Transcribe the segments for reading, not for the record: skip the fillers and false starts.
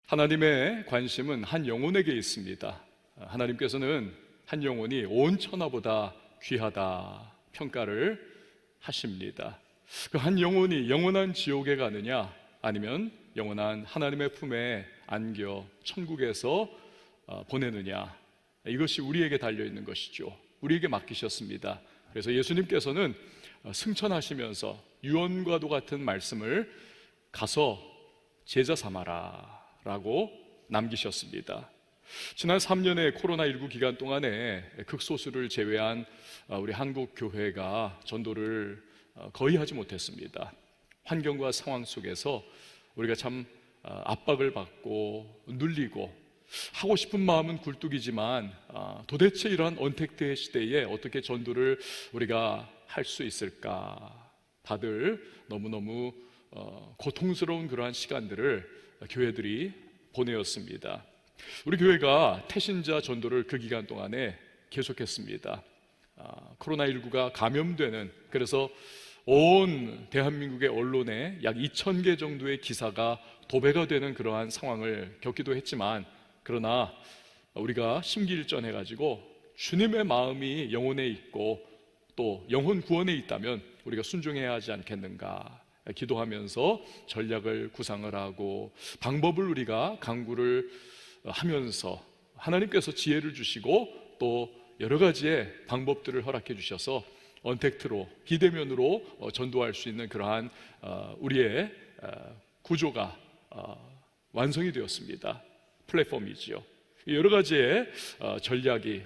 하나님의 관심은 한 영혼에게 있습니다. 하나님께서는 한 영혼이 온 천하보다 귀하다 평가를 하십니다. 그 한 영혼이 영원한 지옥에 가느냐, 아니면 영원한 하나님의 품에 안겨 천국에서 보내느냐, 이것이 우리에게 달려있는 것이죠. 우리에게 맡기셨습니다. 그래서 예수님께서는 승천하시면서 유언과도 같은 말씀을 가서 제자 삼아라 라고 남기셨습니다. 지난 3년의 코로나19 기간 동안에 극소수를 제외한 우리 한국 교회가 전도를 거의 하지 못했습니다. 환경과 상황 속에서 우리가 참 압박을 받고 눌리고 하고 싶은 마음은 굴뚝이지만 도대체 이러한 언택트의 시대에 어떻게 전도를 우리가 할 수 있을까, 다들 너무너무 고통스러운 그러한 시간들을 교회들이 보내었습니다. 우리 교회가 태신자 전도를 그 기간 동안에 계속했습니다. 코로나19가 감염되는, 그래서 온 대한민국의 언론에 약 2,000개 정도의 기사가 도배가 되는 그러한 상황을 겪기도 했지만, 그러나 우리가 심기일전해가지고 주님의 마음이 영혼에 있고 또 영혼 구원에 있다면 우리가 순종해야 하지 않겠는가 기도하면서 전략을 구상을 하고 방법을 우리가 강구를 하면서 하나님께서 지혜를 주시고 또 여러 가지의 방법들을 허락해 주셔서 언택트로, 비대면으로 전도할 수 있는 그러한 우리의 구조가 완성이 되었습니다. 플랫폼이지요. 여러 가지의 전략이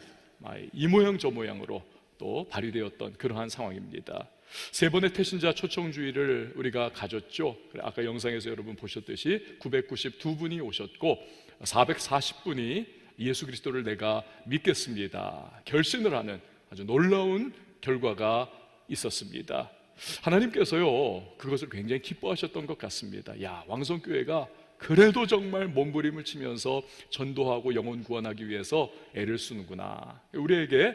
이 모양 저 모양으로 또 발휘되었던 그러한 상황입니다. 3번의 태신자 초청주의를 우리가 가졌죠. 아까 영상에서 여러분 보셨듯이 992분이 오셨고 440분이 예수 그리스도를 내가 믿겠습니다 결신을 하는 아주 놀라운 결과가 있었습니다. 하나님께서요, 그것을 굉장히 기뻐하셨던 것 같습니다. 야, 왕성교회가 그래도 정말 몸부림을 치면서 전도하고 영혼 구원하기 위해서 애를 쓰는구나. 우리에게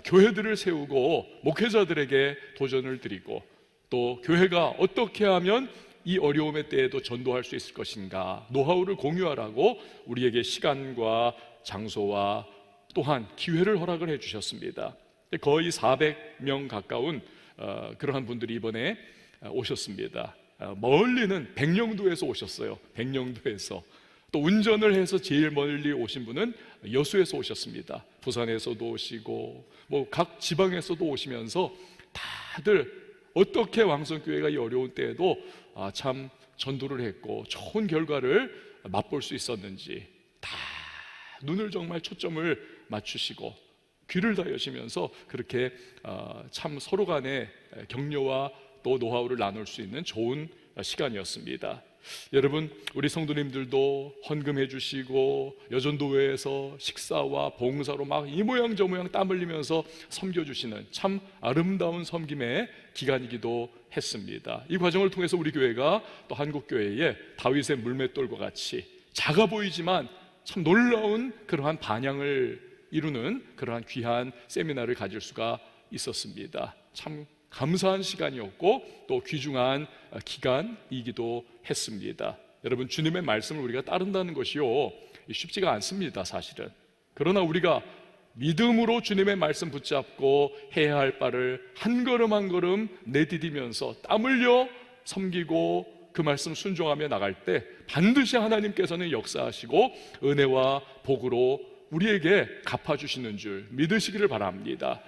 교회들을 세우고 목회자들에게 도전을 드리고 또 교회가 어떻게 하면 이 어려움의 때에도 전도할 수 있을 것인가, 노하우를 공유하라고 우리에게 시간과 장소와 또한 기회를 허락을 해주셨습니다. 거의 400명 가까운 그러한 분들이 이번에 오셨습니다. 멀리는 백령도에서 오셨어요. 백령도에서. 또 운전을 해서 제일 멀리 오신 분은 여수에서 오셨습니다. 부산에서도 오시고 각 지방에서도 오시면서 다들 어떻게 왕성교회가 이 어려운 때에도 참 전도를 했고 좋은 결과를 맛볼 수 있었는지 다 눈을 정말 초점을 맞추시고 귀를 다여시면서 그렇게 참 서로 간의 격려와 또 노하우를 나눌 수 있는 좋은 시간이었습니다. 여러분, 우리 성도님들도 헌금해 주시고 여전도회에서 식사와 봉사로 막 이 모양 저 모양 땀 흘리면서 섬겨주시는 참 아름다운 섬김의 기간이기도 했습니다. 이 과정을 통해서 우리 교회가 또 한국교회의 다윗의 물맷돌과 같이 작아 보이지만 참 놀라운 그러한 반향을 이루는 그러한 귀한 세미나를 가질 수가 있었습니다. 참 감사한 시간이었고 또 귀중한 기간이기도 했습니다. 여러분, 주님의 말씀을 우리가 따른다는 것이요, 쉽지가 않습니다, 사실은. 그러나 우리가 믿음으로 주님의 말씀 붙잡고 해야 할 바를 한 걸음 한 걸음 내디디면서 땀 흘려 섬기고 그 말씀 순종하며 나갈 때 반드시 하나님께서는 역사하시고 은혜와 복으로 우리에게 갚아주시는 줄 믿으시기를 바랍니다.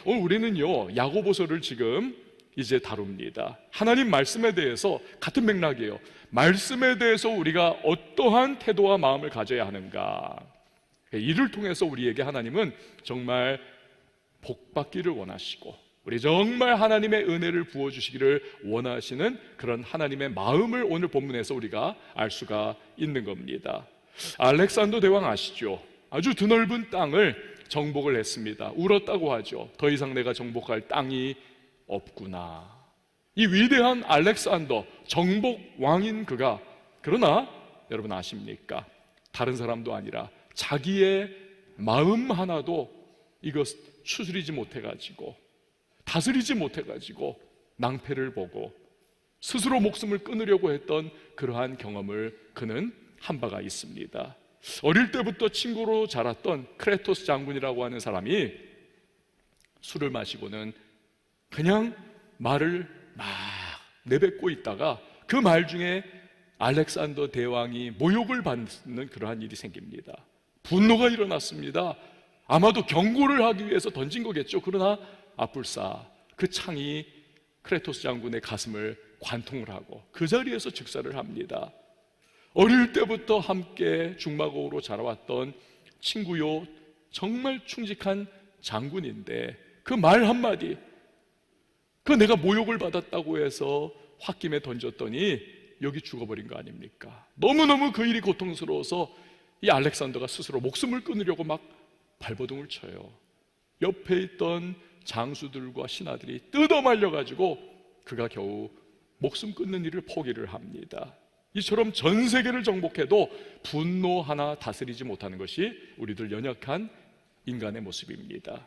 오늘 우리는요, 야고보서를 지금 이제 다룹니다. 하나님 말씀에 대해서 같은 맥락이에요. 말씀에 대해서 우리가 어떠한 태도와 마음을 가져야 하는가, 이를 통해서 우리에게 하나님은 정말 복받기를 원하시고 우리 정말 하나님의 은혜를 부어주시기를 원하시는 그런 하나님의 마음을 오늘 본문에서 우리가 알 수가 있는 겁니다. 알렉산더 대왕 아시죠? 아주 드넓은 땅을 정복을 했습니다. 울었다고 하죠. 더 이상 내가 정복할 땅이 없구나. 이 위대한 알렉산더 정복 왕인 그가, 그러나 여러분 아십니까? 다른 사람도 아니라 자기의 마음 하나도 이것 추스리지 못해가지고, 다스리지 못해가지고 낭패를 보고 스스로 목숨을 끊으려고 했던 그러한 경험을 그는 한 바가 있습니다. 어릴 때부터 친구로 자랐던 크레토스 장군이라고 하는 사람이 술을 마시고는 그냥 말을 막 내뱉고 있다가 그 말 중에 알렉산더 대왕이 모욕을 받는 그러한 일이 생깁니다. 분노가 일어났습니다. 아마도 경고를 하기 위해서 던진 거겠죠. 그러나 아뿔싸 그 창이 크레토스 장군의 가슴을 관통을 하고 그 자리에서 즉사를 합니다. 어릴 때부터 함께 중마고로 자라왔던 친구요, 정말 충직한 장군인데 그 말 한마디, 그 내가 모욕을 받았다고 해서 홧김에 던졌더니 여기 죽어버린 거 아닙니까? 너무너무 그 일이 고통스러워서 이 알렉산더가 스스로 목숨을 끊으려고 막 발버둥을 쳐요. 옆에 있던 장수들과 신하들이 뜯어말려가지고 그가 겨우 목숨 끊는 일을 포기를 합니다. 이처럼 전 세계를 정복해도 분노 하나 다스리지 못하는 것이 우리들 연약한 인간의 모습입니다.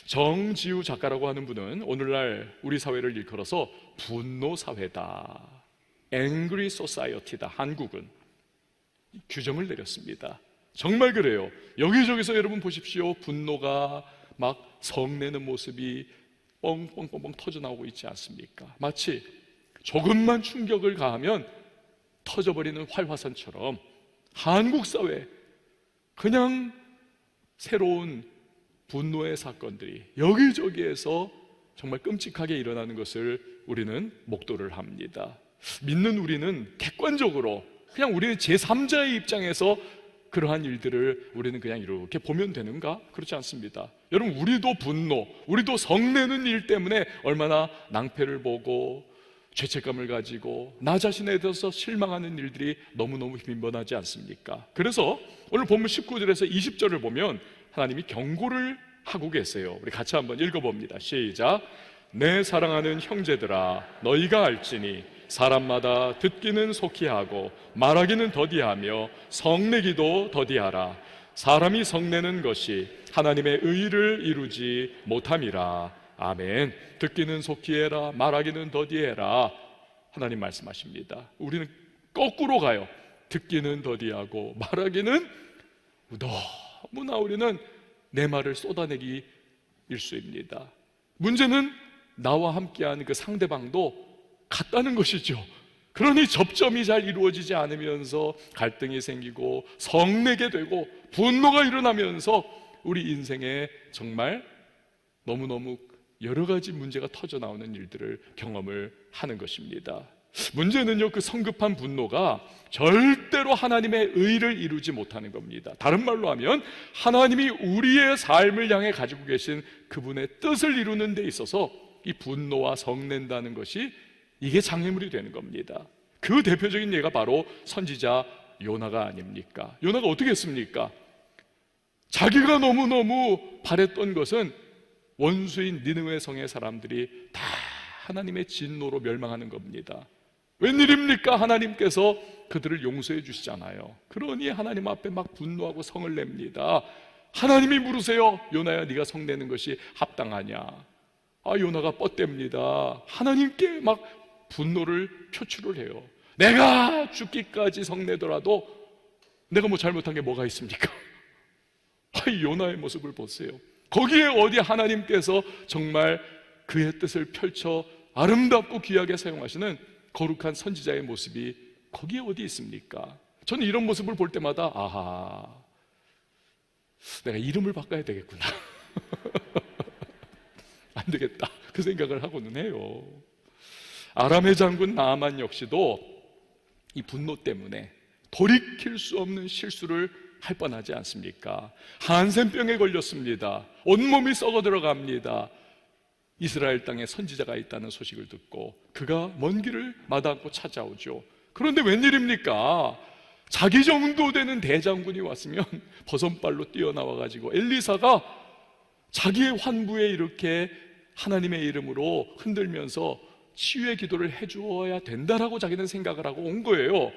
정지우 작가라고 하는 분은 오늘날 우리 사회를 일컬어서 분노 사회다, Angry Society다, 한국은 규정을 내렸습니다. 정말 그래요. 여기저기서 여러분 보십시오. 분노가 막 성내는 모습이 뻥뻥뻥뻥 터져나오고 있지 않습니까? 마치 조금만 충격을 가하면 터져버리는 활화산처럼 한국 사회, 그냥 새로운 분노의 사건들이 여기저기에서 정말 끔찍하게 일어나는 것을 우리는 목도를 합니다. 믿는 우리는 객관적으로, 그냥 우리는 제3자의 입장에서 그러한 일들을 우리는 그냥 이렇게 보면 되는가? 그렇지 않습니다. 여러분, 우리도 분노, 우리도 성내는 일 때문에 얼마나 낭패를 보고 죄책감을 가지고 나 자신에 대해서 실망하는 일들이 너무너무 빈번하지 않습니까? 그래서 오늘 본문 19절에서 20절을 보면 하나님이 경고를 하고 계세요. 우리 같이 한번 읽어봅니다. 시작. 내 사랑하는 형제들아, 너희가 알지니 사람마다 듣기는 속히 하고 말하기는 더디하며 성내기도 더디하라. 사람이 성내는 것이 하나님의 의를 이루지 못함이라. 아멘. 듣기는 속히 해라, 말하기는 더디해라. 하나님 말씀하십니다. 우리는 거꾸로 가요. 듣기는 더디하고 말하기는 너무나 우리는 내 말을 쏟아내기 일쑤입니다. 문제는 나와 함께하는 그 상대방도 같다는 것이죠. 그러니 접점이 잘 이루어지지 않으면서 갈등이 생기고 성내게 되고 분노가 일어나면서 우리 인생에 정말 너무너무 여러 가지 문제가 터져 나오는 일들을 경험을 하는 것입니다. 문제는요, 그 성급한 분노가 절대로 하나님의 의를 이루지 못하는 겁니다. 다른 말로 하면 하나님이 우리의 삶을 향해 가지고 계신 그분의 뜻을 이루는 데 있어서 이 분노와 성낸다는 것이 이게 장애물이 되는 겁니다. 그 대표적인 예가 바로 선지자 요나가 아닙니까? 요나가 어떻게 했습니까? 자기가 너무너무 바랬던 것은 원수인 니느웨 성의 사람들이 다 하나님의 진노로 멸망하는 겁니다. 웬일입니까? 하나님께서 그들을 용서해 주시잖아요. 그러니 하나님 앞에 막 분노하고 성을 냅니다. 하나님이 물으세요. 요나야, 네가 성내는 것이 합당하냐? 아, 요나가 뻗댑니다. 하나님께 막 분노를 표출을 해요. 내가 죽기까지 성내더라도 내가 뭐 잘못한 게 뭐가 있습니까? 아, 요나의 모습을 보세요. 거기에 어디 하나님께서 정말 그의 뜻을 펼쳐 아름답고 귀하게 사용하시는 거룩한 선지자의 모습이 거기에 어디 있습니까? 저는 이런 모습을 볼 때마다 아하, 내가 이름을 바꿔야 되겠구나. 안 되겠다, 그 생각을 하고는 해요. 아람의 장군 나아만 역시도 이 분노 때문에 돌이킬 수 없는 실수를 할 뻔하지 않습니까? 한센병에 걸렸습니다. 온몸이 썩어 들어갑니다. 이스라엘 땅에 선지자가 있다는 소식을 듣고 그가 먼 길을 마다않고 찾아오죠. 그런데 웬일입니까? 자기 정도 되는 대장군이 왔으면 버선발로 뛰어나와가지고 엘리사가 자기의 환부에 이렇게 하나님의 이름으로 흔들면서 치유의 기도를 해주어야 된다라고 자기는 생각을 하고 온 거예요.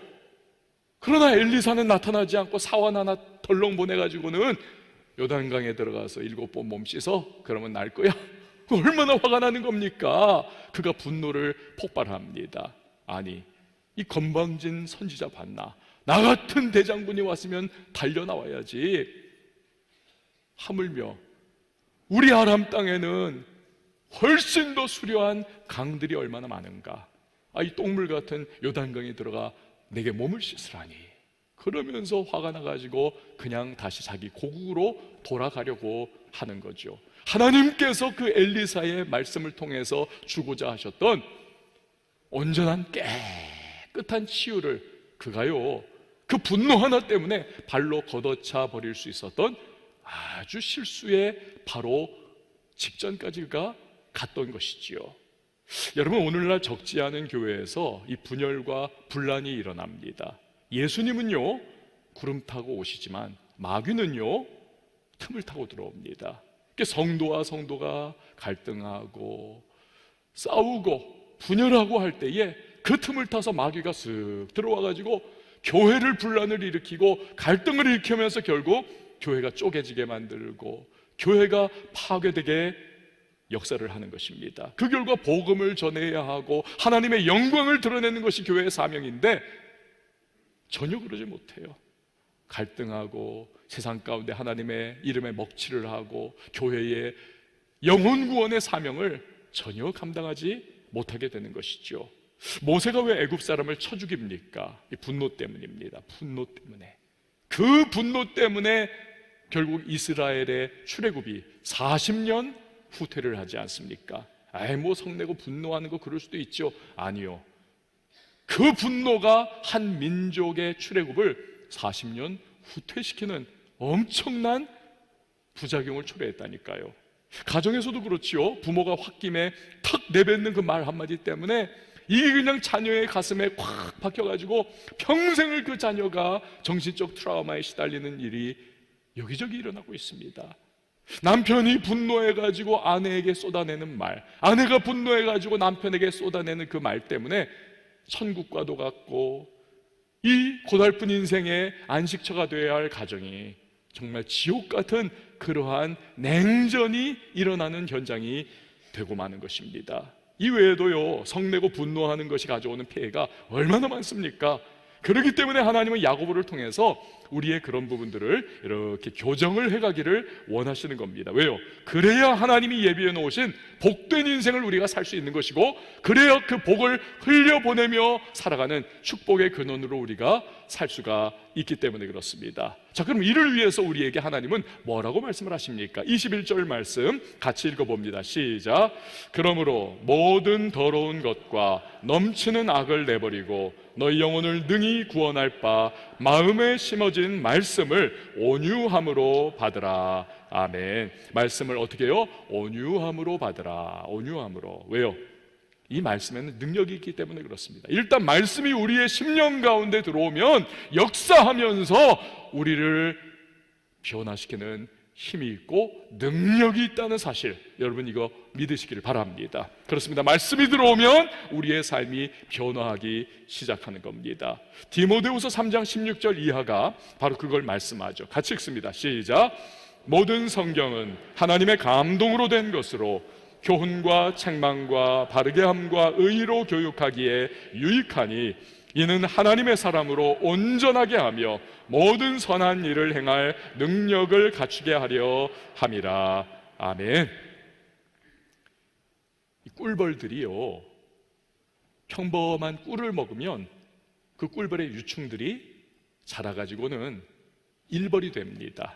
그러나 엘리사는 나타나지 않고 사원 하나 덜렁 보내가지고는 요단강에 들어가서 7번 몸 씻어, 그러면 날 거야. 얼마나 화가 나는 겁니까? 그가 분노를 폭발합니다. 아니, 이 건방진 선지자 봤나? 나 같은 대장군이 왔으면 달려나와야지. 하물며 우리 아람 땅에는 훨씬 더 수려한 강들이 얼마나 많은가. 이 똥물 같은 요단강에 들어가 내게 몸을 씻으라니. 그러면서 화가 나가지고 그냥 다시 자기 고국으로 돌아가려고 하는 거죠. 하나님께서 그 엘리사의 말씀을 통해서 주고자 하셨던 온전한 깨끗한 치유를 그가요, 그 분노 하나 때문에 발로 걷어차 버릴 수 있었던 아주 실수의 바로 직전까지가 갔던 것이지요. 여러분, 오늘날 적지 않은 교회에서 이 분열과 분란이 일어납니다. 예수님은요 구름 타고 오시지만 마귀는요 틈을 타고 들어옵니다. 성도와 성도가 갈등하고 싸우고 분열하고 할 때에 그 틈을 타서 마귀가 쓱 들어와가지고 교회를 분란을 일으키고 갈등을 일으키면서 결국 교회가 쪼개지게 만들고 교회가 파괴되게 역사를 하는 것입니다. 그 결과 복음을 전해야 하고 하나님의 영광을 드러내는 것이 교회의 사명인데 전혀 그러지 못해요. 갈등하고 세상 가운데 하나님의 이름에 먹칠을 하고 교회의 영혼 구원의 사명을 전혀 감당하지 못하게 되는 것이죠. 모세가 왜 애굽 사람을 쳐 죽입니까? 이 분노 때문입니다. 분노 때문에. 그 분노 때문에 결국 이스라엘의 출애굽이 40년 후퇴를 하지 않습니까? 성내고 분노하는 거 그럴 수도 있죠. 아니요, 그 분노가 한 민족의 출애굽을 40년 후퇴시키는 엄청난 부작용을 초래했다니까요. 가정에서도 그렇지요. 부모가 홧김에 탁 내뱉는 그 말 한마디 때문에 이게 그냥 자녀의 가슴에 콱 박혀가지고 평생을 그 자녀가 정신적 트라우마에 시달리는 일이 여기저기 일어나고 있습니다. 남편이 분노해가지고 아내에게 쏟아내는 말, 아내가 분노해가지고 남편에게 쏟아내는 그 말 때문에 천국과도 같고 이 고달픈 인생의 안식처가 되어야 할 가정이 정말 지옥 같은 그러한 냉전이 일어나는 현장이 되고 마는 것입니다. 이 외에도요, 성내고 분노하는 것이 가져오는 피해가 얼마나 많습니까? 그렇기 때문에 하나님은 야고보를 통해서 우리의 그런 부분들을 이렇게 교정을 해가기를 원하시는 겁니다. 왜요? 그래야 하나님이 예비해 놓으신 복된 인생을 우리가 살 수 있는 것이고, 그래야 그 복을 흘려보내며 살아가는 축복의 근원으로 우리가 살 수가 있기 때문에 그렇습니다. 자, 그럼 이를 위해서 우리에게 하나님은 뭐라고 말씀을 하십니까? 21절 말씀 같이 읽어봅니다. 시작. 그러므로 모든 더러운 것과 넘치는 악을 내버리고 너희 영혼을 능히 구원할 바 마음에 심어진 말씀을 온유함으로 받으라. 아멘. 말씀을 어떻게 해요? 온유함으로 받으라. 온유함으로. 왜요? 이 말씀에는 능력이 있기 때문에 그렇습니다. 일단 말씀이 우리의 심령 가운데 들어오면 역사하면서 우리를 변화시키는 힘이 있고 능력이 있다는 사실, 여러분 이거 믿으시기를 바랍니다. 그렇습니다. 말씀이 들어오면 우리의 삶이 변화하기 시작하는 겁니다. 디모데후서 3장 16절 이하가 바로 그걸 말씀하죠. 같이 읽습니다. 시작. 모든 성경은 하나님의 감동으로 된 것으로 교훈과 책망과 바르게 함과 의로 교육하기에 유익하니 이는 하나님의 사람으로 온전하게 하며 모든 선한 일을 행할 능력을 갖추게 하려 함이라. 아멘. 이 꿀벌들이요, 평범한 꿀을 먹으면 그 꿀벌의 유충들이 자라가지고는 일벌이 됩니다.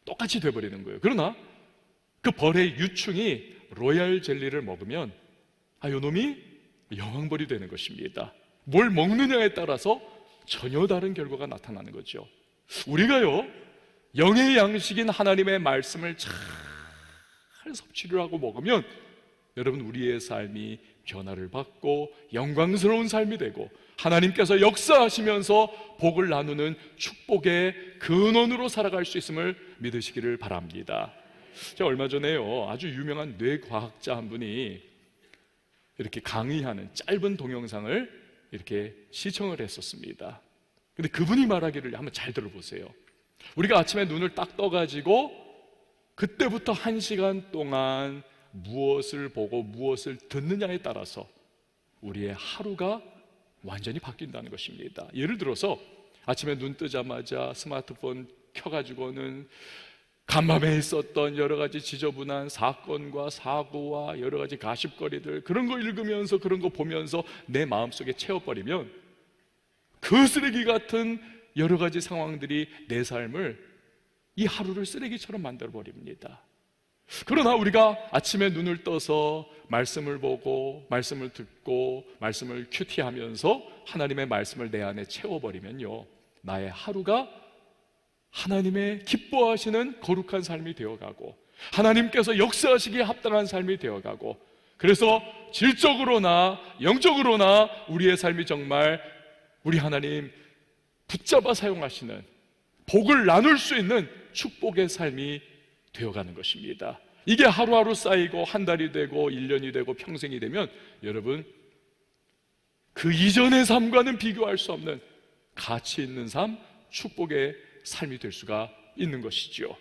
똑같이 돼버리는 거예요. 그러나 그 벌의 유충이 로얄 젤리를 먹으면 요놈이 여왕벌이 되는 것입니다. 뭘 먹느냐에 따라서 전혀 다른 결과가 나타나는 거죠. 우리가요, 영의 양식인 하나님의 말씀을 잘 섭취를 하고 먹으면 여러분 우리의 삶이 변화를 받고 영광스러운 삶이 되고 하나님께서 역사하시면서 복을 나누는 축복의 근원으로 살아갈 수 있음을 믿으시기를 바랍니다. 제가 얼마 전에요, 아주 유명한 뇌과학자 한 분이 이렇게 강의하는 짧은 동영상을 이렇게 시청을 했었습니다. 근데 그분이 말하기를 한번 잘 들어보세요. 우리가 아침에 눈을 딱 떠가지고 그때부터 1시간 동안 무엇을 보고 무엇을 듣느냐에 따라서 우리의 하루가 완전히 바뀐다는 것입니다. 예를 들어서 아침에 눈 뜨자마자 스마트폰 켜가지고는 간밤에 있었던 여러 가지 지저분한 사건과 사고와 여러 가지 가십거리들, 그런 거 읽으면서 그런 거 보면서 내 마음속에 채워버리면 그 쓰레기 같은 여러 가지 상황들이 내 삶을, 이 하루를 쓰레기처럼 만들어버립니다. 그러나 우리가 아침에 눈을 떠서 말씀을 보고 말씀을 듣고 말씀을 큐티하면서 하나님의 말씀을 내 안에 채워버리면요, 나의 하루가 하나님의 기뻐하시는 거룩한 삶이 되어가고 하나님께서 역사하시기에 합당한 삶이 되어가고, 그래서 질적으로나 영적으로나 우리의 삶이 정말 우리 하나님 붙잡아 사용하시는, 복을 나눌 수 있는 축복의 삶이 되어가는 것입니다. 이게 하루하루 쌓이고 한 달이 되고 1년이 되고 평생이 되면 여러분, 그 이전의 삶과는 비교할 수 없는 가치 있는 삶, 축복의 삶이 될 수가 있는 것이죠.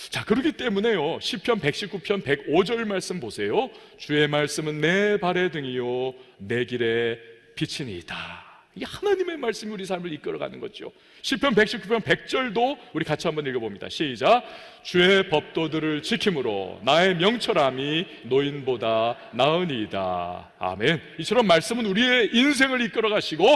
자, 그렇기 때문에요, 시편 119편 105절 말씀 보세요. 주의 말씀은 내 발의 등이요 내 길의 빛이니이다. 이게 하나님의 말씀이 우리 삶을 이끌어가는 거죠. 시편 119편 100절도 우리 같이 한번 읽어봅니다. 시작. 주의 법도들을 지킴으로 나의 명철함이 노인보다 나으니이다. 아멘. 이처럼 말씀은 우리의 인생을 이끌어가시고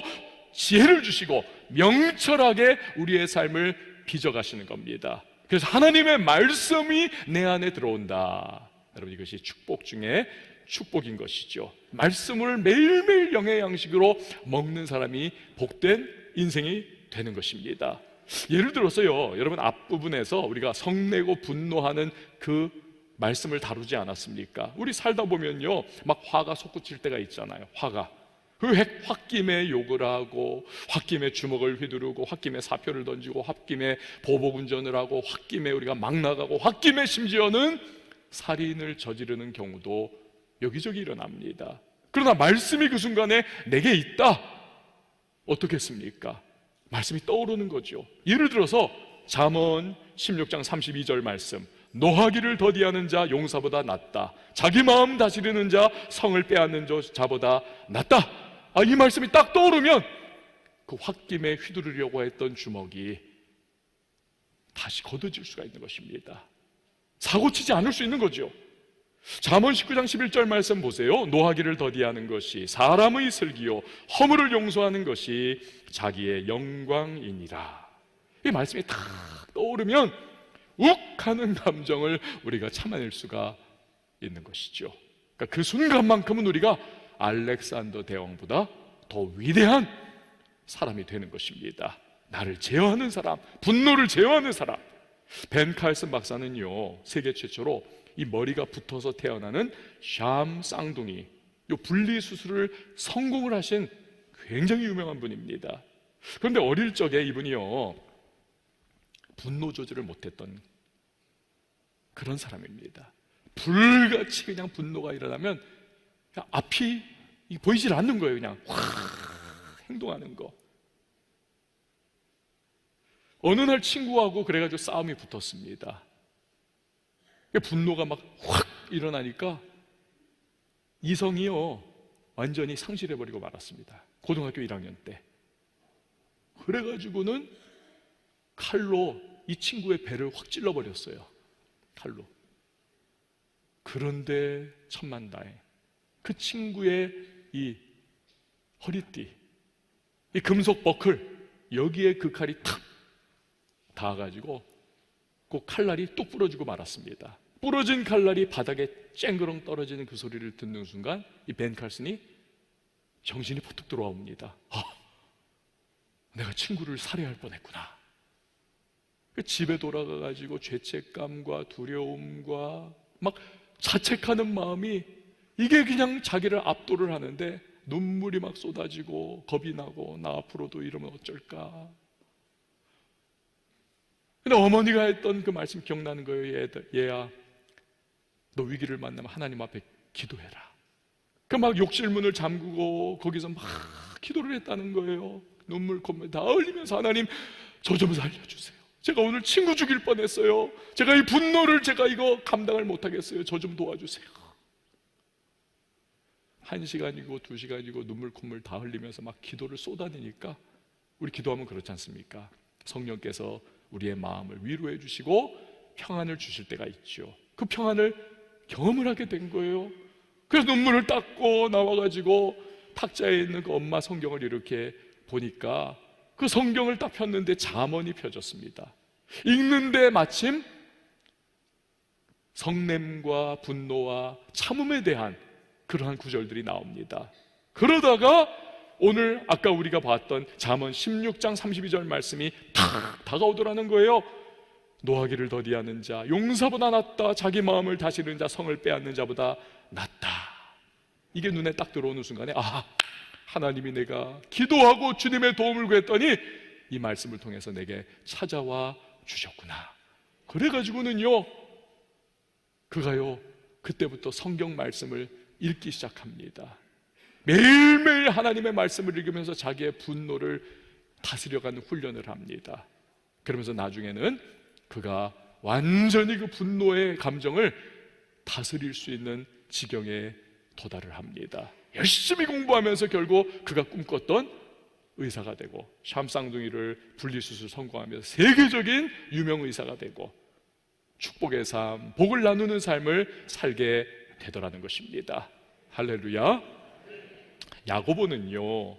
지혜를 주시고 명철하게 우리의 삶을 빚어가시는 겁니다. 그래서 하나님의 말씀이 내 안에 들어온다. 여러분, 이것이 축복 중에 축복인 것이죠. 말씀을 매일매일 영의 양식으로 먹는 사람이 복된 인생이 되는 것입니다. 예를 들어서요, 여러분, 앞부분에서 우리가 성내고 분노하는 그 말씀을 다루지 않았습니까? 우리 살다 보면요, 막 화가 솟구칠 때가 있잖아요. 화가 그 홧김에 욕을 하고 홧김에 주먹을 휘두르고 홧김에 사표를 던지고 홧김에 보복운전을 하고 홧김에 우리가 막 나가고 홧김에 심지어는 살인을 저지르는 경우도 여기저기 일어납니다. 그러나 말씀이 그 순간에 내게 있다, 어떻겠습니까? 말씀이 떠오르는 거죠. 예를 들어서 잠언 16장 32절 말씀, 노하기를 더디하는 자 용사보다 낫다. 자기 마음 다스리는 자 성을 빼앗는 자보다 낫다. 이 말씀이 딱 떠오르면 그 홧김에 휘두르려고 했던 주먹이 다시 걷어질 수가 있는 것입니다. 사고치지 않을 수 있는 거죠. 잠언 19장 11절 말씀 보세요. 노하기를 더디하는 것이 사람의 슬기요 허물을 용서하는 것이 자기의 영광이니라. 이 말씀이 딱 떠오르면 욱하는 감정을 우리가 참아낼 수가 있는 것이죠. 그러니까 그 순간만큼은 우리가 알렉산더 대왕보다 더 위대한 사람이 되는 것입니다. 나를 제어하는 사람, 분노를 제어하는 사람. 벤 칼슨 박사는요, 세계 최초로 이 머리가 붙어서 태어나는 샴 쌍둥이, 이 분리 수술을 성공을 하신 굉장히 유명한 분입니다. 그런데 어릴 적에 이분이요, 분노 조절을 못했던 그런 사람입니다. 불같이 그냥 분노가 일어나면 그냥 앞이 보이질 않는 거예요. 그냥 확 행동하는 거. 어느 날 친구하고 그래가지고 싸움이 붙었습니다. 분노가 막 확 일어나니까 이성이요, 완전히 상실해버리고 말았습니다. 고등학교 1학년 때. 그래가지고는 칼로 이 친구의 배를 확 찔러버렸어요. 칼로. 그런데 천만다행, 그 친구의 이 허리띠, 이 금속 버클, 여기에 그 칼이 탁 닿아가지고 그 칼날이 뚝 부러지고 말았습니다. 부러진 칼날이 바닥에 쨍그렁 떨어지는 그 소리를 듣는 순간 이 벤 칼슨이 정신이 퍼뜩 들어옵니다. 내가 친구를 살해할 뻔했구나. 집에 돌아가가지고 죄책감과 두려움과 막 자책하는 마음이, 이게 그냥 자기를 압도를 하는데 눈물이 막 쏟아지고 겁이 나고, 나 앞으로도 이러면 어쩔까. 근데 어머니가 했던 그 말씀 기억나는 거예요. 얘야, 너 위기를 만나면 하나님 앞에 기도해라. 그 막 욕실문을 잠그고 거기서 막 기도를 했다는 거예요. 눈물 콧물 다 흘리면서, 하나님 저 좀 살려주세요. 제가 오늘 친구 죽일 뻔했어요. 제가 이 분노를 제가 이거 감당을 못하겠어요. 저 좀 도와주세요. 1시간이고 2시간이고 눈물 콧물 다 흘리면서 막 기도를 쏟아내니까 우리 기도하면 그렇지 않습니까? 성령께서 우리의 마음을 위로해 주시고 평안을 주실 때가 있죠. 그 평안을 경험을 하게 된 거예요. 그래서 눈물을 닦고 나와가지고 탁자에 있는 그 엄마 성경을 이렇게 보니까 그 성경을 딱 폈는데 잠언이 펴졌습니다. 읽는데 마침 성냄과 분노와 참음에 대한 그러한 구절들이 나옵니다. 그러다가 오늘 아까 우리가 봤던 잠언 16장 32절 말씀이 탁 다가오더라는 거예요. 노하기를 더디하는 자 용사보다 낫다. 자기 마음을 다스리는 자 성을 빼앗는 자보다 낫다. 이게 눈에 딱 들어오는 순간에 하나님이 내가 기도하고 주님의 도움을 구했더니 이 말씀을 통해서 내게 찾아와 주셨구나. 그래가지고는요, 그가요 그때부터 성경 말씀을 읽기 시작합니다. 매일매일 하나님의 말씀을 읽으면서 자기의 분노를 다스려가는 훈련을 합니다. 그러면서 나중에는 그가 완전히 그 분노의 감정을 다스릴 수 있는 지경에 도달을 합니다. 열심히 공부하면서 결국 그가 꿈꿨던 의사가 되고 샴쌍둥이를 분리수술 성공하면서 세계적인 유명 의사가 되고 축복의 삶, 복을 나누는 삶을 살게 되더라는 것입니다. 할렐루야. 야고보는요,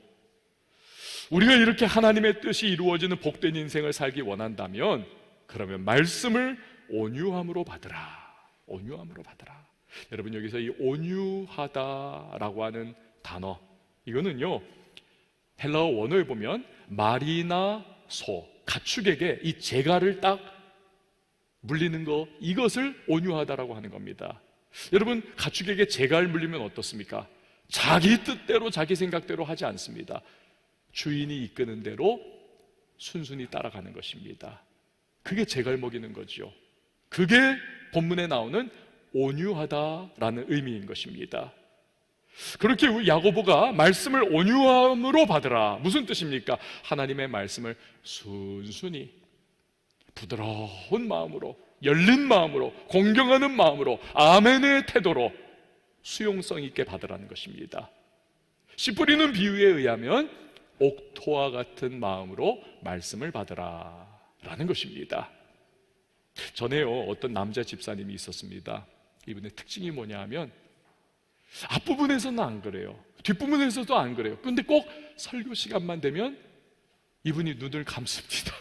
우리가 이렇게 하나님의 뜻이 이루어지는 복된 인생을 살기 원한다면 그러면 말씀을 온유함으로 받으라. 온유함으로 받으라. 여러분, 여기서 이 온유하다라고 하는 단어, 이거는요 헬라어 원어에 보면 말이나 소, 가축에게 이 재갈을 딱 물리는 거, 이것을 온유하다라고 하는 겁니다. 여러분, 가축에게 재갈 물리면 어떻습니까? 자기 뜻대로 자기 생각대로 하지 않습니다. 주인이 이끄는 대로 순순히 따라가는 것입니다. 그게 재갈 먹이는 거죠. 그게 본문에 나오는 온유하다라는 의미인 것입니다. 그렇게 야고보가 말씀을 온유함으로 받으라. 무슨 뜻입니까? 하나님의 말씀을 순순히 부드러운 마음으로, 열린 마음으로, 공경하는 마음으로, 아멘의 태도로 수용성 있게 받으라는 것입니다. 씨 뿌리는 비유에 의하면 옥토와 같은 마음으로 말씀을 받으라 라는 것입니다. 전에요 어떤 남자 집사님이 있었습니다. 이분의 특징이 뭐냐 하면 앞부분에서는 안 그래요, 뒷부분에서도 안 그래요. 그런데 꼭 설교 시간만 되면 이분이 눈을 감습니다.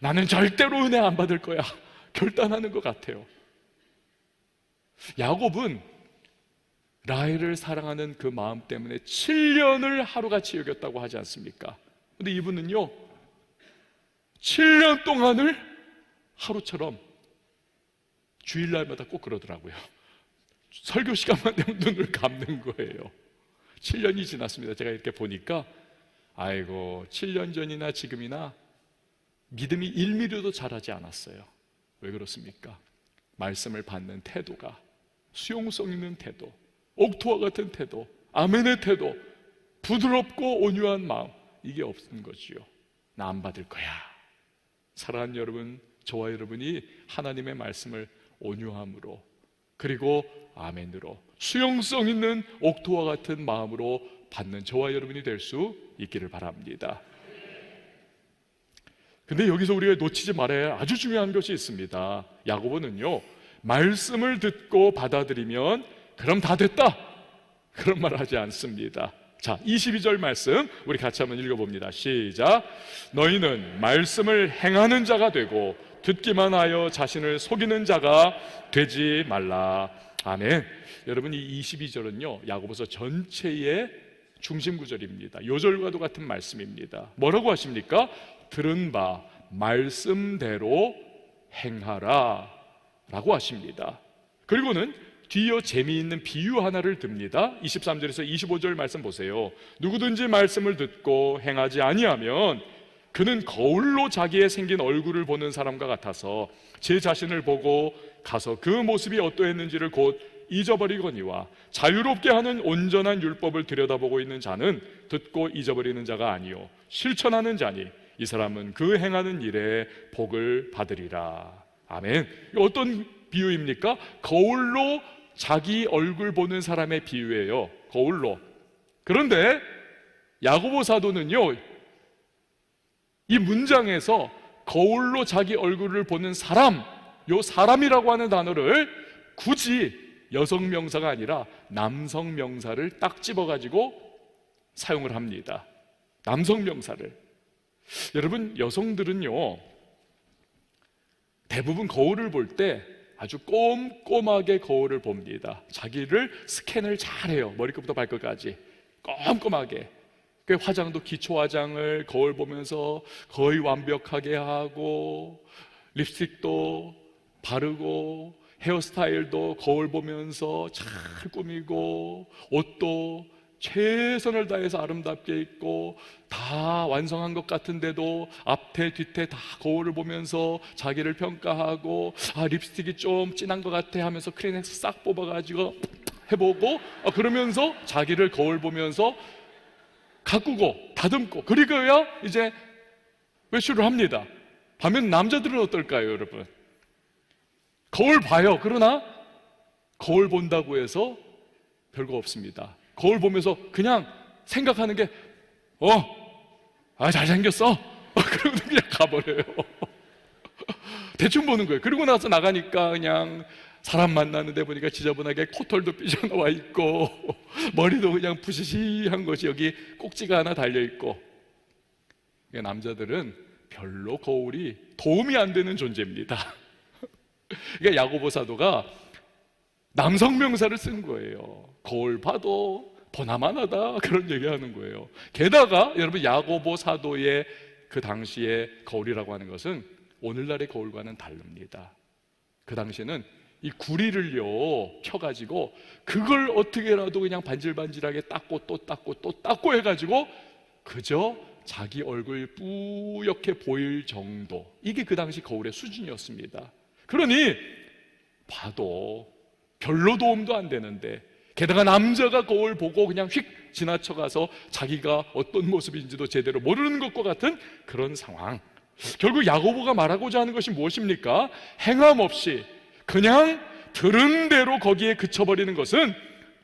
나는 절대로 은혜 안 받을 거야 결단하는 것 같아요. 야곱은 라헬을 사랑하는 그 마음 때문에 7년을 하루같이 여겼다고 하지 않습니까? 근데 이분은요 7년 동안을 하루처럼 주일날마다 꼭 그러더라고요. 설교 시간만 되면 눈을 감는 거예요. 7년이 지났습니다. 제가 이렇게 보니까 아이고 7년 전이나 지금이나 믿음이 1mm도 자라지 않았어요. 왜 그렇습니까? 말씀을 받는 태도가, 수용성 있는 태도, 옥토와 같은 태도, 아멘의 태도, 부드럽고 온유한 마음, 이게 없는 거지요. 나 안 받을 거야. 사랑하는 여러분, 저와 여러분이 하나님의 말씀을 온유함으로, 그리고 아멘으로, 수용성 있는 옥토와 같은 마음으로 받는 저와 여러분이 될 수 있기를 바랍니다. 근데 여기서 우리가 놓치지 말아야 할 아주 중요한 것이 있습니다. 야고보는요 말씀을 듣고 받아들이면 그럼 다 됐다, 그런 말 하지 않습니다. 자, 22절 말씀 우리 같이 한번 읽어봅니다. 시작. 너희는 말씀을 행하는 자가 되고 듣기만 하여 자신을 속이는 자가 되지 말라. 아멘. 여러분, 이 22절은요 야고보서 전체의 중심 구절입니다. 요절과도 같은 말씀입니다. 뭐라고 하십니까? 들은 바 말씀대로 행하라 라고 하십니다. 그리고는 뒤이어 재미있는 비유 하나를 듭니다. 23절에서 25절 말씀 보세요. 누구든지 말씀을 듣고 행하지 아니하면 그는 거울로 자기의 생긴 얼굴을 보는 사람과 같아서 제 자신을 보고 가서 그 모습이 어떠했는지를 곧 잊어버리거니와 자유롭게 하는 온전한 율법을 들여다보고 있는 자는 듣고 잊어버리는 자가 아니요 실천하는 자니 이 사람은 그 행하는 일에 복을 받으리라. 아멘. 어떤 비유입니까? 거울로 자기 얼굴 보는 사람의 비유예요. 거울로. 그런데 야고보 사도는요 이 문장에서 거울로 자기 얼굴을 보는 사람, 요 사람이라고 하는 단어를 굳이 여성 명사가 아니라 남성 명사를 딱 집어가지고 사용을 합니다. 남성 명사를. 여러분, 여성들은요 대부분 거울을 볼 때 아주 꼼꼼하게 거울을 봅니다. 자기를 스캔을 잘해요. 머리끝부터 발끝까지 꼼꼼하게. 그 화장도 기초 화장을 거울 보면서 거의 완벽하게 하고, 립스틱도 바르고, 헤어스타일도 거울 보면서 잘 꾸미고, 옷도 최선을 다해서 아름답게 입고, 다 완성한 것 같은데도 앞에 뒤태 다 거울을 보면서 자기를 평가하고, 아 립스틱이 좀 진한 것 같아 하면서 크리넥스 싹 뽑아가지고 해보고, 그러면서 자기를 거울 보면서 가꾸고 다듬고, 그리고야 이제 외출을 합니다. 반면 남자들은 어떨까요, 여러분? 거울 봐요. 그러나 거울 본다고 해서 별거 없습니다. 거울 보면서 그냥 생각하는 게 잘생겼어. 그러고 그냥 가버려요. 대충 보는 거예요. 그러고 나서 나가니까 그냥 사람 만나는데 보니까 지저분하게 코털도 삐져나와 있고, 머리도 그냥 부시시한 것이 여기 꼭지가 하나 달려있고. 남자들은 별로 거울이 도움이 안 되는 존재입니다. 그러니까 야고보 사도가 남성 명사를 쓴 거예요. 거울 봐도 보나마나다, 그런 얘기하는 거예요. 게다가 여러분, 야고보 사도의 그 당시에 거울이라고 하는 것은 오늘날의 거울과는 다릅니다. 그 당시에는 이 구리를요 펴가지고 그걸 어떻게라도 그냥 반질반질하게 닦고 또 닦고 또 닦고 해가지고 그저 자기 얼굴 뿌옇게 보일 정도, 이게 그 당시 거울의 수준이었습니다. 그러니 봐도 별로 도움도 안 되는데, 게다가 남자가 거울 보고 그냥 휙 지나쳐가서 자기가 어떤 모습인지도 제대로 모르는 것과 같은 그런 상황. 결국 야고보가 말하고자 하는 것이 무엇입니까? 행함 없이 그냥 들은 대로 거기에 그쳐버리는 것은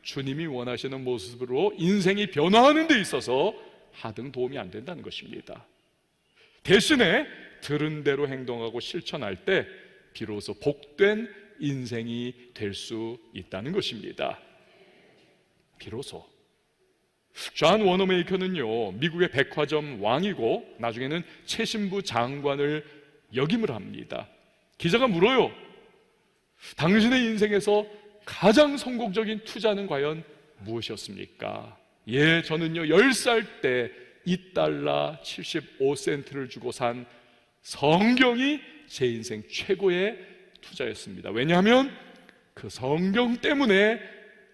주님이 원하시는 모습으로 인생이 변화하는 데 있어서 하등 도움이 안 된다는 것입니다. 대신에 들은 대로 행동하고 실천할 때 비로소 복된 인생이 될 수 있다는 것입니다. 비로소. 존 워너메이커는요 미국의 백화점 왕이고 나중에는 최신부 장관을 역임을 합니다. 기자가 물어요. 당신의 인생에서 가장 성공적인 투자는 과연 무엇이었습니까? 예, 저는요 10살 때 $2 75센트를 주고 산 성경이 제 인생 최고의 투자였습니다. 왜냐하면 그 성경 때문에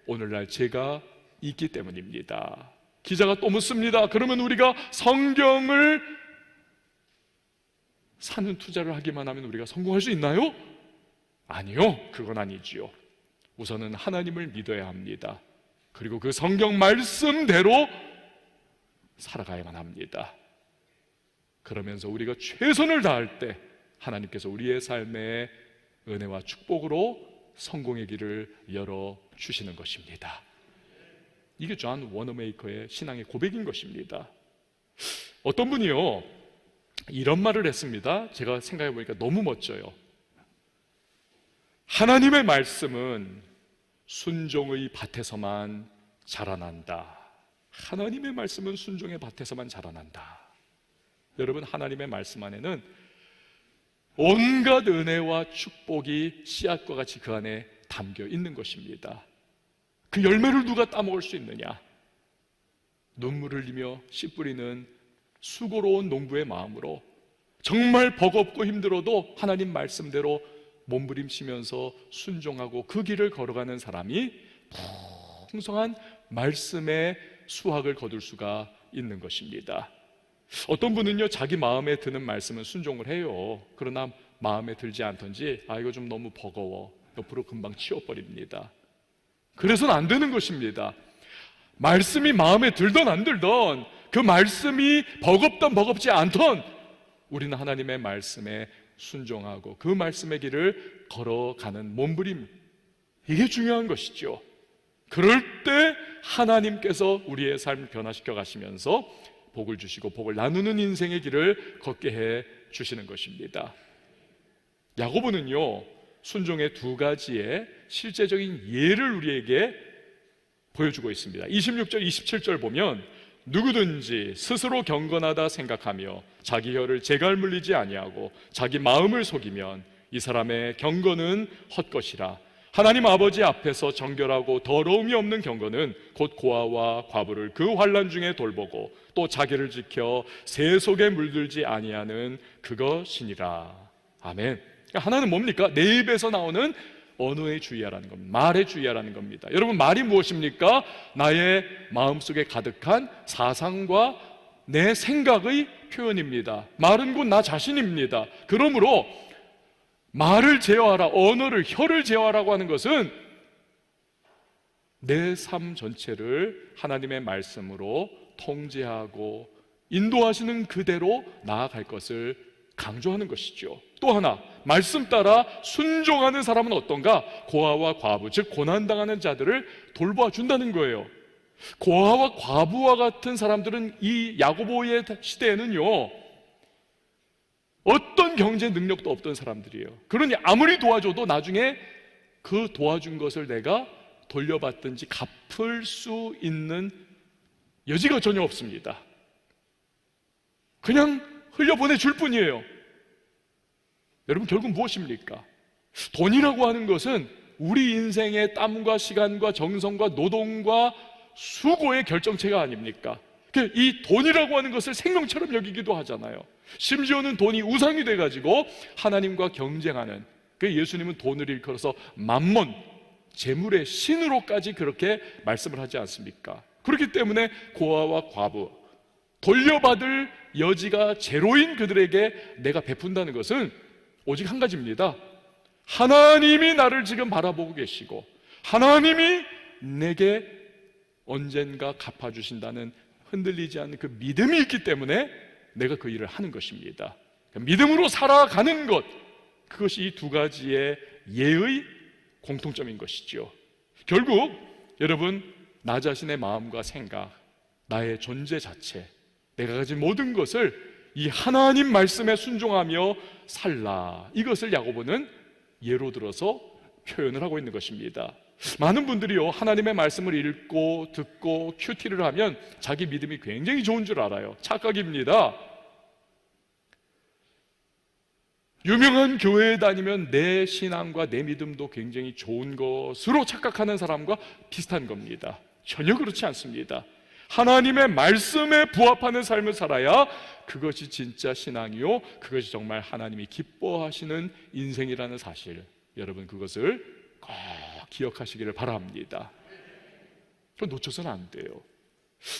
오늘날 제가 있기 때문입니다. 기자가 또 묻습니다. 그러면 우리가 성경을 사는 투자를 하기만 하면 우리가 성공할 수 있나요? 아니요, 그건 아니지요. 우선은 하나님을 믿어야 합니다. 그리고 그 성경 말씀대로 살아가야만 합니다. 그러면서 우리가 최선을 다할 때 하나님께서 우리의 삶에 은혜와 축복으로 성공의 길을 열어주시는 것입니다. 이게 존 워너메이커의 신앙의 고백인 것입니다. 어떤 분이요 이런 말을 했습니다. 제가 생각해 보니까 너무 멋져요. 하나님의 말씀은 순종의 밭에서만 자라난다. 하나님의 말씀은 순종의 밭에서만 자라난다. 여러분, 하나님의 말씀 안에는 온갖 은혜와 축복이 씨앗과 같이 그 안에 담겨 있는 것입니다. 그 열매를 누가 따먹을 수 있느냐? 눈물을 흘리며 씨 뿌리는 수고로운 농부의 마음으로 정말 버겁고 힘들어도 하나님 말씀대로 몸부림치면서 순종하고 그 길을 걸어가는 사람이 풍성한 말씀의 수확을 거둘 수가 있는 것입니다. 어떤 분은요 자기 마음에 드는 말씀은 순종을 해요. 그러나 마음에 들지 않던지 이거 좀 너무 버거워 옆으로 금방 치워버립니다. 그래서는 안 되는 것입니다. 말씀이 마음에 들던 안 들던, 그 말씀이 버겁던 버겁지 않던 우리는 하나님의 말씀에 순종하고 그 말씀의 길을 걸어가는 몸부림, 이게 중요한 것이죠. 그럴 때 하나님께서 우리의 삶을 변화시켜 가시면서 복을 주시고 복을 나누는 인생의 길을 걷게 해 주시는 것입니다. 야고보는요, 순종의 두 가지의 실제적인 예를 우리에게 보여주고 있습니다. 26절, 27절 보면 누구든지 스스로 경건하다 생각하며 자기 혀를 재갈 물리지 아니하고 자기 마음을 속이면 이 사람의 경건은 헛것이라. 하나님 아버지 앞에서 정결하고 더러움이 없는 경건은 곧 고아와 과부를 그 환난 중에 돌보고 또 자기를 지켜 새 속에 물들지 아니하는 그것이니라. 아멘. 하나는 뭡니까? 내 입에서 나오는 언어에 주의하라는 겁니다. 말에 주의하라는 겁니다. 여러분, 말이 무엇입니까? 나의 마음속에 가득한 사상과 내 생각의 표현입니다. 말은 곧 나 자신입니다. 그러므로 말을 제어하라, 언어를, 혀를 제어하라고 하는 것은 내 삶 전체를 하나님의 말씀으로 통제하고 인도하시는 그대로 나아갈 것을 강조하는 것이죠. 또 하나, 말씀 따라 순종하는 사람은 어떤가? 고아와 과부, 즉 고난당하는 자들을 돌보아 준다는 거예요. 고아와 과부와 같은 사람들은 이 야고보의 시대에는요, 어떤 경제 능력도 없던 사람들이에요. 그러니 아무리 도와줘도 나중에 그 도와준 것을 내가 돌려받든지 갚을 수 있는 여지가 전혀 없습니다. 그냥 흘려보내줄 뿐이에요. 여러분, 결국 무엇입니까? 돈이라고 하는 것은 우리 인생의 땀과 시간과 정성과 노동과 수고의 결정체가 아닙니까? 이 돈이라고 하는 것을 생명처럼 여기기도 하잖아요. 심지어는 돈이 우상이 돼가지고 하나님과 경쟁하는, 예수님은 돈을 일컬어서 맘몬, 재물의 신으로까지 그렇게 말씀을 하지 않습니까? 그렇기 때문에 고아와 과부, 돌려받을 여지가 제로인 그들에게 내가 베푼다는 것은 오직 한 가지입니다. 하나님이 나를 지금 바라보고 계시고 하나님이 내게 언젠가 갚아주신다는 흔들리지 않는 그 믿음이 있기 때문에 내가 그 일을 하는 것입니다. 믿음으로 살아가는 것, 그것이 이 두 가지의 예의 공통점인 것이죠. 결국 여러분, 나 자신의 마음과 생각, 나의 존재 자체, 내가 가진 모든 것을 이 하나님 말씀에 순종하며 살라, 이것을 야고보는 예로 들어서 표현을 하고 있는 것입니다. 많은 분들이요, 하나님의 말씀을 읽고 듣고 큐티를 하면 자기 믿음이 굉장히 좋은 줄 알아요. 착각입니다. 유명한 교회에 다니면 내 신앙과 내 믿음도 굉장히 좋은 것으로 착각하는 사람과 비슷한 겁니다. 전혀 그렇지 않습니다. 하나님의 말씀에 부합하는 삶을 살아야 그것이 진짜 신앙이요, 그것이 정말 하나님이 기뻐하시는 인생이라는 사실, 여러분 그것을 꼭 기억하시기를 바랍니다. 그건 놓쳐서는 안 돼요.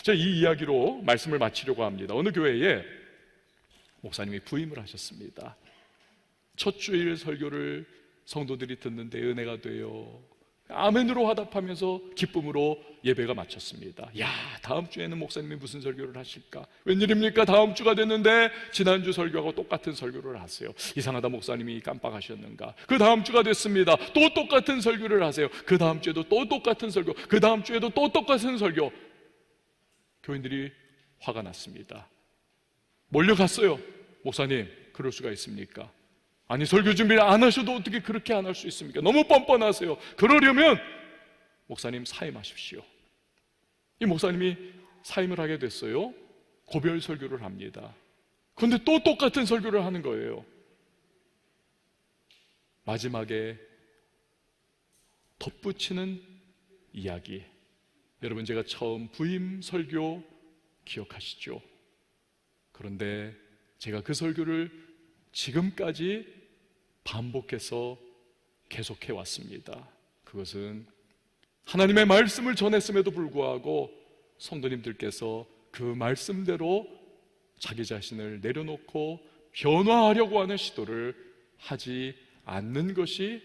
자, 이 이야기로 말씀을 마치려고 합니다. 어느 교회에 목사님이 부임을 하셨습니다. 첫 주일 설교를 성도들이 듣는데 은혜가 돼요. 아멘으로 화답하면서 기쁨으로 예배가 마쳤습니다. 야, 다음 주에는 목사님이 무슨 설교를 하실까? 웬일입니까? 다음 주가 됐는데 지난주 설교하고 똑같은 설교를 하세요. 이상하다, 목사님이 깜빡하셨는가? 그 다음 주가 됐습니다. 또 똑같은 설교를 하세요. 그 다음 주에도 또 똑같은 설교, 그 다음 주에도 또 똑같은 설교. 교인들이 화가 났습니다. 몰려갔어요. 목사님, 그럴 수가 있습니까? 아니, 설교 준비를 안 하셔도 어떻게 그렇게 안 할 수 있습니까? 너무 뻔뻔하세요. 그러려면 목사님 사임하십시오. 이 목사님이 사임을 하게 됐어요. 고별 설교를 합니다. 그런데 또 똑같은 설교를 하는 거예요. 마지막에 덧붙이는 이야기, 여러분 제가 처음 부임 설교 기억하시죠? 그런데 제가 그 설교를 지금까지 반복해서 계속해 왔습니다. 그것은 하나님의 말씀을 전했음에도 불구하고 성도님들께서 그 말씀대로 자기 자신을 내려놓고 변화하려고 하는 시도를 하지 않는 것이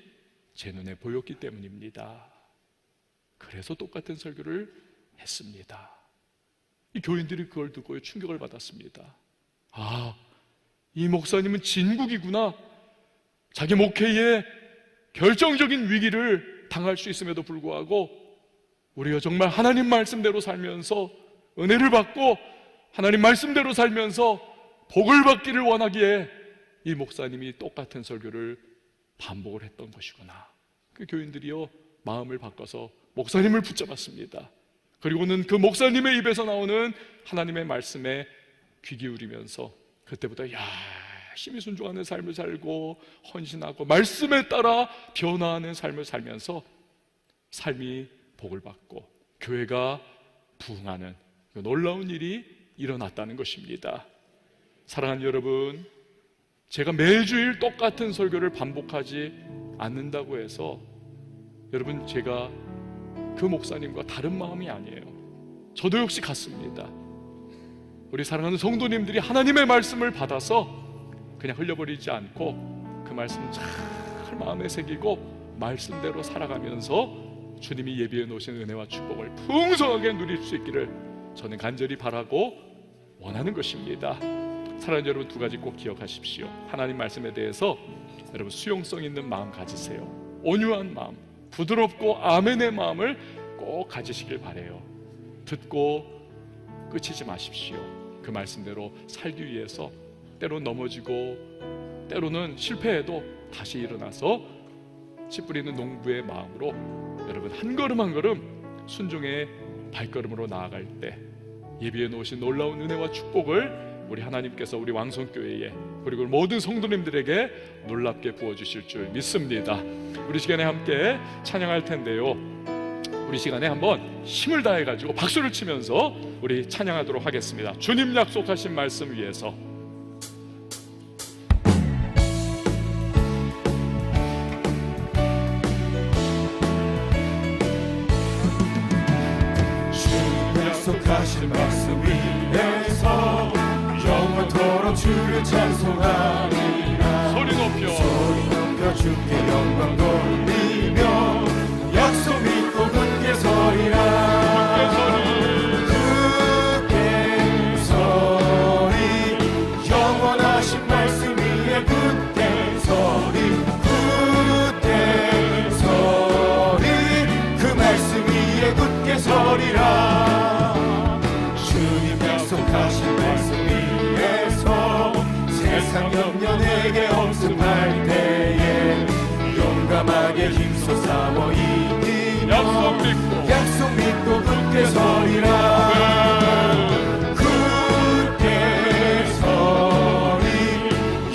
제 눈에 보였기 때문입니다. 그래서 똑같은 설교를 했습니다. 이 교인들이 그걸 듣고 충격을 받았습니다. 아, 이 목사님은 진국이구나. 자기 목회에 결정적인 위기를 당할 수 있음에도 불구하고 우리가 정말 하나님 말씀대로 살면서 은혜를 받고 하나님 말씀대로 살면서 복을 받기를 원하기에 이 목사님이 똑같은 설교를 반복을 했던 것이구나. 그 교인들이요, 마음을 바꿔서 목사님을 붙잡았습니다. 그리고는 그 목사님의 입에서 나오는 하나님의 말씀에 귀 기울이면서 그때부터 열심히 순종하는 삶을 살고 헌신하고 말씀에 따라 변화하는 삶을 살면서 삶이 복을 받고 교회가 부흥하는 놀라운 일이 일어났다는 것입니다. 사랑하는 여러분, 제가 매주일 똑같은 설교를 반복하지 않는다고 해서 여러분, 제가 그 목사님과 다른 마음이 아니에요. 저도 역시 같습니다. 우리 사랑하는 성도님들이 하나님의 말씀을 받아서 그냥 흘려버리지 않고 그 말씀 잘 마음에 새기고 말씀대로 살아가면서 주님이 예비해 놓으신 은혜와 축복을 풍성하게 누릴 수 있기를 저는 간절히 바라고 원하는 것입니다. 사랑하는 여러분, 두 가지 꼭 기억하십시오. 하나님 말씀에 대해서 여러분 수용성 있는 마음 가지세요. 온유한 마음, 부드럽고 아멘의 마음을 꼭 가지시길 바라요. 듣고 끝이지 마십시오. 그 말씀대로 살기 위해서 때론 넘어지고 때로는 실패해도 다시 일어나서 씨 뿌리는 농부의 마음으로 여러분 한 걸음 한 걸음 순종의 발걸음으로 나아갈 때 예비해 놓으신 놀라운 은혜와 축복을 우리 하나님께서 우리 왕성교회에 그리고 모든 성도님들에게 놀랍게 부어주실 줄 믿습니다. 우리 시간에 함께 찬양할 텐데요, 우리 시간에 한번 힘을 다해가지고 박수를 치면서 우리 찬양하도록 하겠습니다. 주님 약속하신 말씀 위에서. 주님 약속하신 말씀 위에서 영원토록 주를 찬송하리라. 소리 높여 주께 영광 돌리며 약속 믿고 굳게 서리라. 굳게 서리 영원하신 말씀 위에 굳게 서리. 굳게 서리 그 말씀 위에 굳게 서리라. 주님 약속하신 말씀 위에서 세상 염려 내게 없음할 때에 용감하게 힘써 싸워 이기며 약속 믿고 굳게 서리라. 굳게 서리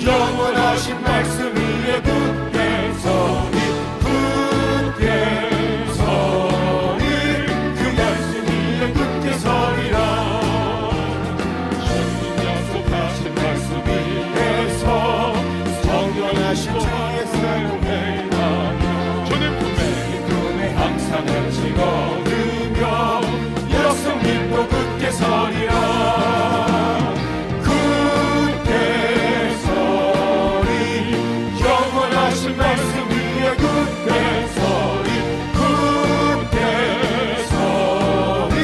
영원하신 말씀 위에 굳게 서리. 굳게 서리 그 말씀 위에 굳게 서리라. 주님 약속하신 말씀 위에서 성령하신 주의 삶을 주님 품에 항상 같이 걸으며 약속 믿고 굳게 서리라. 굳게 서리 영원하신 말씀 위에 굳게 서리. 굳게 서리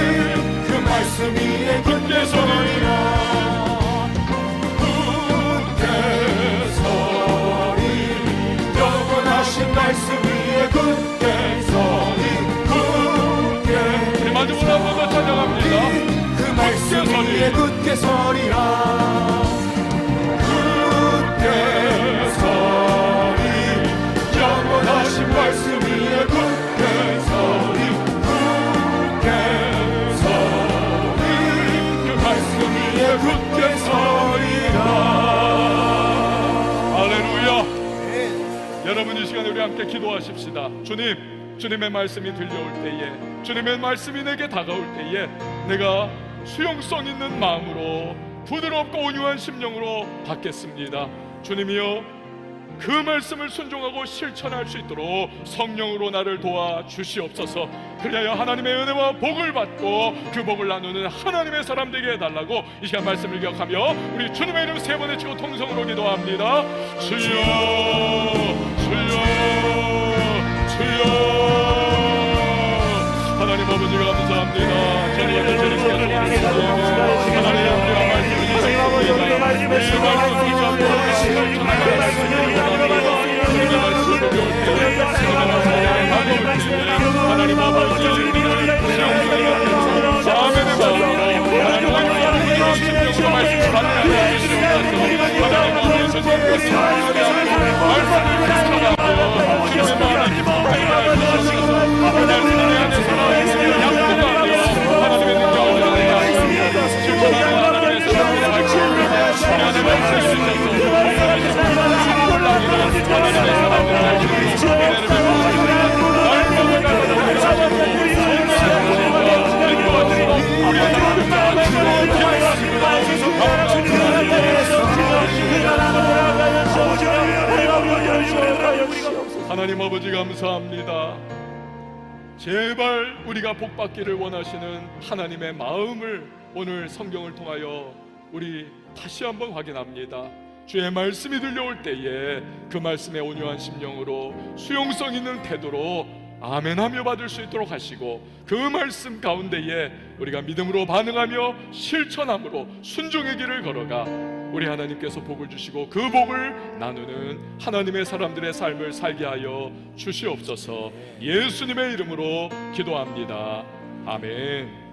그 말씀 위에 굳게 서리라. 말씀 위에 굳게 서리. 굳게 마지막으로 한 번 더 찬양합니다. 그 말씀 위에 굳게 서리라. 굳게 서리 영원하신 말씀 위에 굳게 서리. 굳게 서리 그 말씀 위에 굳게 서리라. 여러분, 이 시간에 우리 함께 기도하십시다. 주님의 말씀이 들려올 때에, 주님의 말씀이 내게 다가올 때에 내가 수용성 있는 마음으로 부드럽고 온유한 심령으로 받겠습니다. 주님이여, 그 말씀을 순종하고 실천할 수 있도록 성령으로 나를 도와 주시옵소서. 그리하여 하나님의 은혜와 복을 받고 그 복을 나누는 하나님의 사람 되게 해달라고 이 시간 말씀을 기억하며 우리 주님의 이름 세 번 외치고 통성으로 기도합니다. 주여 주여 주여. 하나님 아버지 감사합니다. 저희가 재밌게 하나님 우리가 말씀을 하나님 아버지 하나님 아버지 감사합니다. 제발 우리가 복받기를 원하시는 하나님의 마음을 오늘 성경을 통하여 우리 다시 한번 확인합니다. 주의 말씀이 들려올 때에 그 말씀의 온유한 심령으로 수용성 있는 태도로 아멘하며 받을 수 있도록 하시고, 그 말씀 가운데에 우리가 믿음으로 반응하며 실천함으로 순종의 길을 걸어가 우리 하나님께서 복을 주시고 그 복을 나누는 하나님의 사람들의 삶을 살게 하여 주시옵소서. 예수님의 이름으로 기도합니다. 아멘.